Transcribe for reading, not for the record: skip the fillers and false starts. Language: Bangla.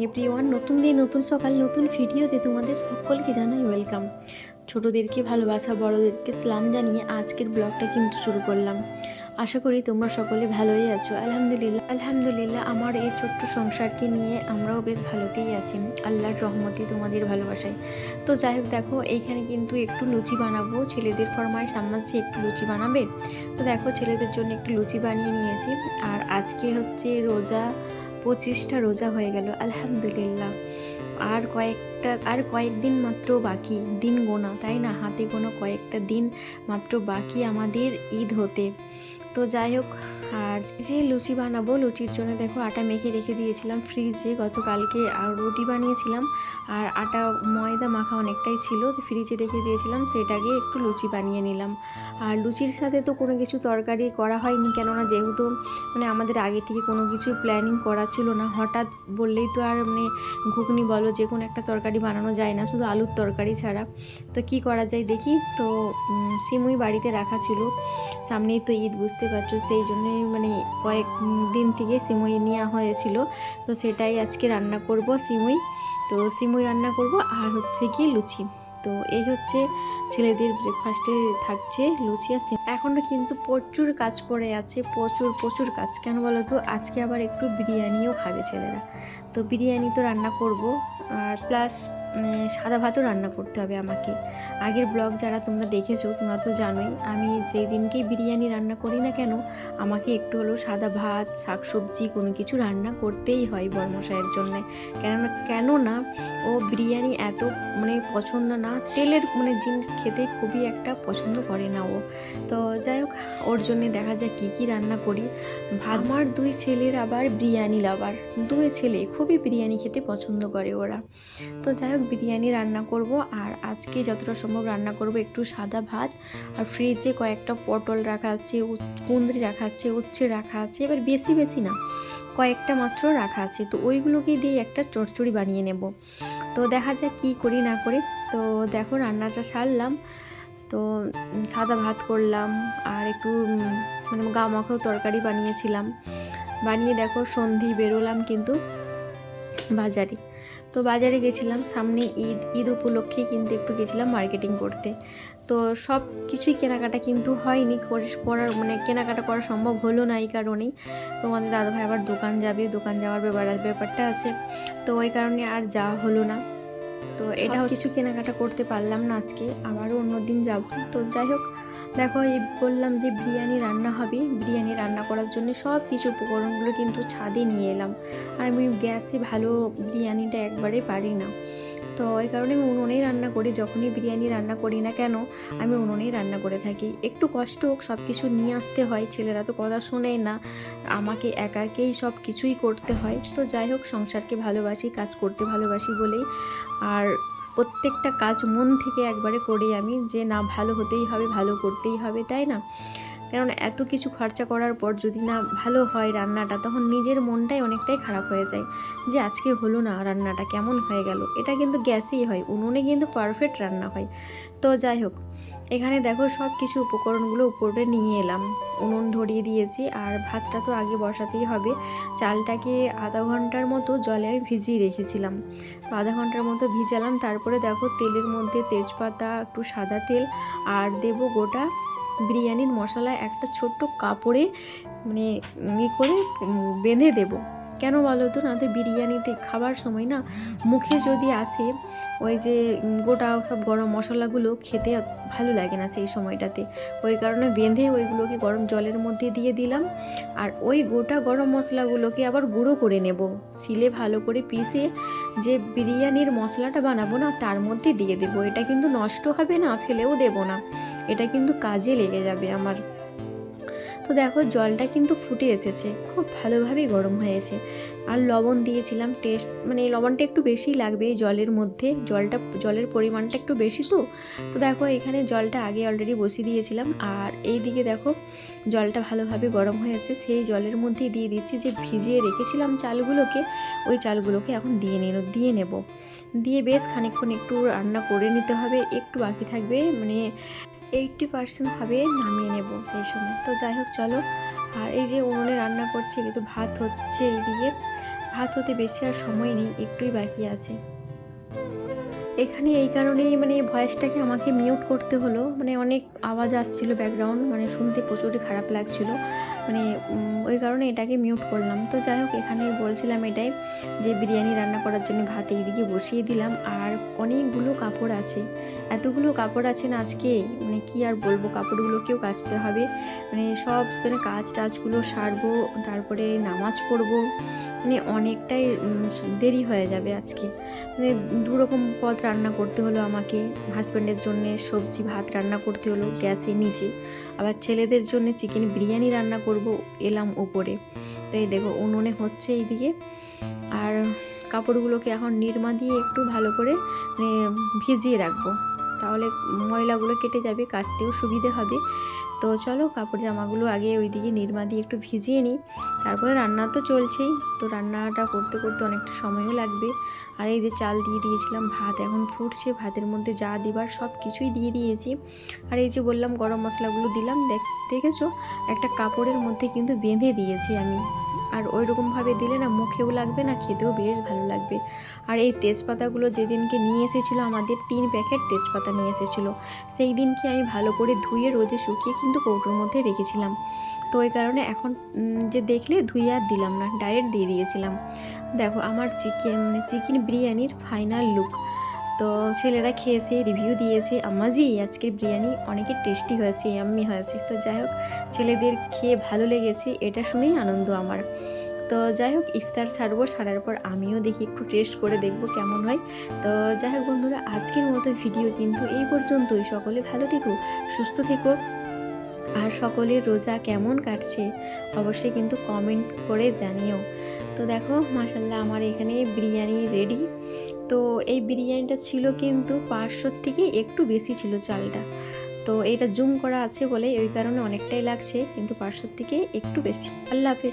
এভরিওয়ান, নতুন দিন নতুন সকাল নতুন ভিডিওতে তোমাদের সকলকে জানাই ওয়েলকাম। ছোটদেরকে ভালোবাসা, বড়দেরকে সালাম জানিয়ে আজকের ব্লগটা কিন্তু শুরু করলাম। আশা করি তোমরা সকলে ভালোই আছো। আলহামদুলিল্লাহ আমার এই ছোট্ট সংসারকে নিয়ে আমরাও বেশ ভালোতেই আছি, আল্লাহর রহমতে, তোমাদের ভালোবাসায়। তো যাই হোক, দেখো এইখানে কিন্তু একটু লুচি বানাবো। ছেলেদের ফরমাইশ সামলাচ্ছি একটু লুচি বানাবে, তো দেখো ছেলেদের জন্য একটু লুচি বানিয়ে নিয়েছি। আর আজকে হচ্ছে রোজা, 25টা রোজা হয়ে গেল আলহামদুলিল্লাহ। আর কয়েকদিন মাত্র বাকি, দিন গোনা, তাই না? হাতে গোনা কয়েকটা দিন মাত্র বাকি আমাদের ঈদ হতে। তো যাই হোক, আর যে লুচি বানাবো, লুচির জন্য দেখো আটা মেখে রেখে দিয়েছিলাম ফ্রিজে গতকালকে। আর রুটি বানিয়েছিলাম, আর আটা ময়দা মাখা অনেকটাই ছিল, তো ফ্রিজে রেখে দিয়েছিলাম, সেটাকে একটু লুচি বানিয়ে নিলাম। আর লুচির সাথে তো কোনো কিছু তরকারি করা হয়নি, কেননা যেহেতু আমাদের আগে থেকে কোনো কিছু প্ল্যানিং করা ছিল না। হঠাৎ বললেই তো আর ঘুগনি বলো যে কোনো একটা তরকারি বানানো যায় না, শুধু আলুর তরকারি ছাড়া। তো কি করা যায় দেখি। তো সিমুই বাড়িতে রাখা ছিল, সামনেই তো ঈদ, বুঝতে পারছো, সেই জন্যই কয়েক দিন থেকে সিমুই নেওয়া হয়েছিল। তো সেটাই আজকে রান্না করব, সিমুই। তো সিমুই রান্না করব, আর হচ্ছে কি লুচি। তো এই হচ্ছে ছেলেদের ব্রেকফাস্টে থাকছে লুচি আর সিমুই। এখনও কিন্তু প্রচুর কাজ পড়ে আছে, প্রচুর প্রচুর কাজ। কেন বলো তো, আজকে আবার একটু বিরিয়ানিও খাবে ছেলেরা। তো বিরিয়ানি তো রান্না করব, আর প্লাস সাদা ভাতও রান্না করতে হবে আমাকে। আগের ব্লগ যারা তোমরা দেখেছো তোমরা তো জানোই, আমি যেই দিনকেই বিরিয়ানি রান্না করি না কেন, আমাকে একটু হলেও সাদা ভাত, শাকসবজি কোনো কিছু রান্না করতেই হয় বরমশাইয়ের জন্যে। কেননা ও বিরিয়ানি এত পছন্দ না, তেলের জিনিস খেতে খুবই একটা পছন্দ করে না ও। তো যাই হোক, ওর জন্যে দেখা যায় কী কী রান্না করি। আমার দুই ছেলের আবার বিরিয়ানি লাভার, দুই ছেলে খুবই বিরিয়ানি খেতে পছন্দ করে ওরা। তো যাই হোক, বিরিয়ানি রান্না করব, আর আজকে যতটা সম্ভব রান্না করব একটু সাদা ভাত। আর ফ্রিজে কয়েকটা পটল রাখা আছে, কুঁদরি রাখা আছে, উচ্ছে রাখা আছে, এবার বেশি বেশি না, কয়েকটা মাত্র রাখা আছে। তো ওইগুলোকে দিয়ে একটা চচ্চড়ি বানিয়ে নেব। তো দেখা যাক কী করি না করি। তো দেখো রান্নাটা সারলাম, তো সাদা ভাত করলাম, আর একটু গা মাখাও তরকারি বানিয়েছিলাম। বানিয়ে দেখো সন্ধি বেরোলাম কিন্তু বাজারে। তো বাজারে গেছিলাম, সামনে ঈদ উপলক্ষে কিন্তু একটু গেছিলাম মার্কেটিং করতে। তো সব কিছুই কেনাকাটা কিন্তু হয়নি, করার কেনাকাটা করা সম্ভব হলো না। এই কারণেই তোমাদের দাদাভাই আবার দোকান যাওয়ার ব্যাপারটা আছে, তো ওই কারণে আর যাওয়া হলো না। তো এটা কিছু কেনাকাটা করতে পারলাম না আজকে, আবারও অন্য দিন যাব। তো যাই হোক, দেখো এই বললাম যে বিরিয়ানি রান্না হবে, বিরিয়ানি রান্না করার জন্য সব কিছু উপকরণগুলো কিন্তু ছাদে নিয়ে এলাম। আর আমি গ্যাসে ভালো বিরিয়ানিটা একবারে পারি না, তো এই কারণে আমি উনুনেই রান্না করি। যখনই বিরিয়ানি রান্না করি না কেন, আমি উনুনেই রান্না করে থাকি। একটু কষ্ট হোক, সব কিছু নিয়ে আসতে হয়, ছেলেরা তো কথা শোনেই না, আমাকে একাকেই সব কিছুই করতে হয়। তো যাই হোক, সংসারকে ভালোবাসি, কাজ করতে ভালোবাসি বলেই আর প্রত্যেকটা কাজ মন থেকে একবারে করি আমি, যে না ভালো হতেই হবে, ভালো করতেই হবে, তাই না? কারণ এত কিছু খরচা করার পর যদি না ভালো হয় রান্নাটা, তখন নিজের মনটাই অনেকটাই খারাপ হয়ে যায়, যে আজকে হলো না রান্নাটা, কেমন হয়ে গেল। এটা কিন্তু গ্যাসেই হয়, উনুনে কিন্তু পারফেক্ট রান্না হয়। তো যাই হোক, এখানে দেখো সব কিছু উপকরণগুলো উপরে নিয়ে এলাম, উনুন ধরিয়ে দিয়েছি। আর ভাতটা তো আগে বসাতেই হবে। চালটাকে আধা ঘন্টার মতো জলে আমি ভিজিয়ে রেখেছিলাম, তো আধা ঘন্টার মতো ভিজালাম। তারপরে দেখো তেলের মধ্যে তেজপাতা, একটু সাদা তেল, আর দেবো গোটা বিরিয়ানির মশলা একটা ছোট্ট কাপড়ে করে বেঁধে দেব। কেন বলো তো, না তো বিরিয়ানিতে খাবার সময় না মুখে যদি আসে ওই যে গোটা সব গরম মশলাগুলো, খেতে ভালো লাগে না সেই সময়টাতে। ওই কারণে বেঁধে ওইগুলোকে গরম জলের মধ্যে দিয়ে দিলাম। আর ওই গোটা গরম মশলাগুলোকে আবার গুঁড়ো করে নেব, শিলে ভালো করে পিষে যে বিরিয়ানির মশলাটা বানাবো না তার মধ্যে দিয়ে দেবো। এটা কিন্তু নষ্ট হবে না, ফেলেও দেবো না, এটা কিন্তু কাজে লেগে যাবে আমার। তো দেখো জলটা কিন্তু ফুটে এসেছে, খুব ভালোভাবেই গরম হয়েছে। আর লবণ দিয়েছিলাম, টেস্ট লবণটা একটু বেশিই লাগবে এই জলের মধ্যে, জলের পরিমাণটা একটু বেশি। তো দেখো এখানে জলটা আগে অলরেডি বসিয়ে দিয়েছিলাম। আর এই দিকে দেখো জলটা ভালোভাবে গরম হয়েছে, সেই জলের মধ্যেই দিয়ে দিচ্ছি যে ভিজিয়ে রেখেছিলাম চালগুলোকে। ওই চালগুলোকে এখন দিয়ে নেব, দিয়ে বেশ খানিকক্ষণ একটু রান্না করে নিতে হবে। একটু বাকি থাকবে, 80% হবে, নামিয়ে নেব সেই সময়। তো যাই হোক চলো, আর এই যে উনুনে রান্না করছি, কিন্তু ভাত হচ্ছে এইদিকে। ভাত হতে বেশি আর সময় নেই, একটুই বাকি আছে। এখানে এই কারণেই মানে ভয়েসটাকে আমাকে মিউট করতে হলো, মানে অনেক আওয়াজ আসছিল ব্যাকগ্রাউন্ড, মানে শুনতে প্রচুরই খারাপ লাগছিল, মানে ওই কারণে এটাকে মিউট করলাম। তো যাই হোক, এখানে বলছিলাম এটাই যে বিরিয়ানি রান্না করার জন্য ভাত এইদিকে বসিয়ে দিলাম। আর অনেকগুলো কাপড় আছে, এতগুলো কাপড় আছে না আজকে, মানে কি আর বলবো, কাপড়গুলোকেও কাচতে হবে, মানে সব মানে কাজ টাজগুলো সারবো, তারপরে নামাজ পড়বো, মানে অনেকটাই দেরি হয়ে যাবে আজকে। মানে দুরকম পদ রান্না করতে হলো আমাকে, হাজব্যান্ডের জন্য সবজি ভাত রান্না করতে হলো গ্যাসে নিচে, আবার ছেলেদের জন্য চিকেন বিরিয়ানি রান্না করব, এলাম উপরে। তো এই দেখো উনুনে হচ্ছে এইদিকে। আর কাপড়গুলোকে এখন নিরমা দিয়ে একটু ভালো করে মানে ভিজিয়ে রাখবো, তাহলে ময়লাগুলো কেটে যাবে, কাচতেও সুবিধে হবে। তো চলো কাপড় জামাগুলো আগে ওইদিকে নিরমা দিয়ে একটু ভিজিয়ে নিই, তারপরে রান্না তো চলছেই, তো রান্নাটা করতে করতে অনেকটা সময়ও লাগবে। আর এই যে চাল দিয়ে দিয়েছিলাম, ভাত এখন ফুটছে, ভাতের মধ্যে যা দিবার সব কিছুই দিয়ে দিয়েছি। আর এই যে বললাম গরম মশলাগুলো দিলাম, দেখেছো একটা কাপড়ের মধ্যে কিন্তু বেঁধে দিয়েছি আমি, আর ওই রকমভাবে দিলে না মুখেও লাগবে না, খেতেও বেশ ভালো লাগবে। আর এই তেজপাতাগুলো যেদিনকে নিয়ে এসেছিলো আমাদের 3 প্যাকেট তেজপাতা নিয়ে এসেছিলো, সেই দিনকে আমি ভালো করে ধুয়ে রোদে শুকিয়ে কিন্তু কৌটোর মধ্যে রেখেছিলাম। তো ওই কারণে এখন যে দেখলে ধুয়ে আর দিলাম না, ডাইরেক্ট দিয়ে দিয়েছিলাম। দেখো আমার চিকেন বিরিয়ানির ফাইনাল লুক। তো ছেলেরা খেয়েছে, রিভিউ দিয়েছে, আম্মাজি আজকের বিরিয়ানি অনেকের টেস্টি হয়েছে, ইয়াম্মি হয়েছে। তো যাই হোক, ছেলেদের খেয়ে ভালো লেগেছে, এটা শুনেই আনন্দ আমার। তো যাই হোক, ইফতার সারার পর আমিও দেখি, একটু টেস্ট করে দেখব কেমন হয়। তো যাই হোক বন্ধুরা, আজকের মতো ভিডিও কিন্তু এই পর্যন্তই। সকলে ভালো থেকো, সুস্থ থেকো, আর সকলের রোজা কেমন কাটছে অবশ্যই কিন্তু কমেন্ট করে জানিও। তো দেখো মাশাল্লাহ আমার এখানে বিরিয়ানি রেডি। তো এই বিরিয়ানিটা ছিল কিন্তু 500 থেকে একটু বেশি ছিল চালটা, তো এটা জুম করা আছে বলে ওই কারণে অনেকটাই লাগছে, কিন্তু 500 থেকে একটু বেশি। আল্লাহ হাফেজ।